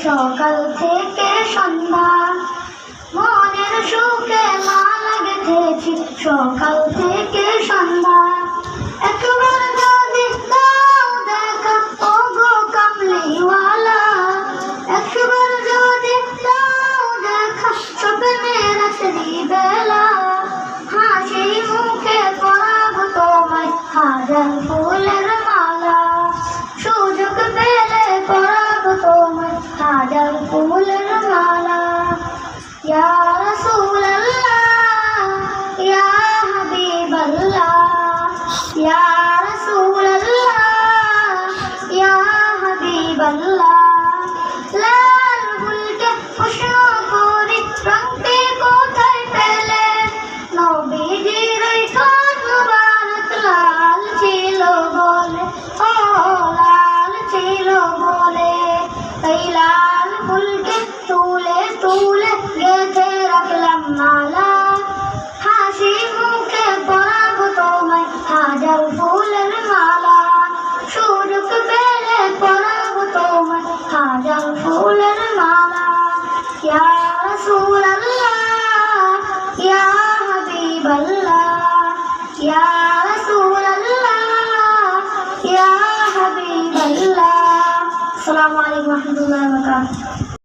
সকাল থেকে সন্ধ্যা মনের সুখে মালা গেঁথেছি সকাল থেকে সন্ধ্যা। একবার যদি দাও দেখা ওগো কামলিওয়ালা, একবার যদি দাও দেখা স্বপ্নের আসরি বেলা, হাসি মুখে পরাব তোমায় হাজার ফুলের মালা, সুযোগ পেলে পরাব তোমায় হাজার ফুলের মালা। ইয়া রাসূলুল্লাহ ইয়া হাবিবাল্লাহ, ইয়া রাসূলুল্লাহ ইয়া হাবিবাল্লাহ। লাল ফুলকে প্রশ্ন করি রংটি কোথায় পেলে, নবীজির ওই ঠোঁট মুবারক লাল ছিল বলে, ও লাল ছিল বলে। এই লাল ফুলকে তুলে তুলে গেঁথে রাখলাম মালা, হাসি মুখে পরাব তোমায় হাজার ফুলের মালা, সুযোগ পেলে পরাব তোমায় হাজার ফুলের মালা। ইয়া রাসূলুল্লাহ ইয়া হাবিবাল্লাহ, ইয়া রাসূলুল্লাহ ইয়া হাবিবাল্লাহ। আসসালামু আলাইকুম ওয়া রাহমাতুল্লাহি ওয়া বারাকাতুহু।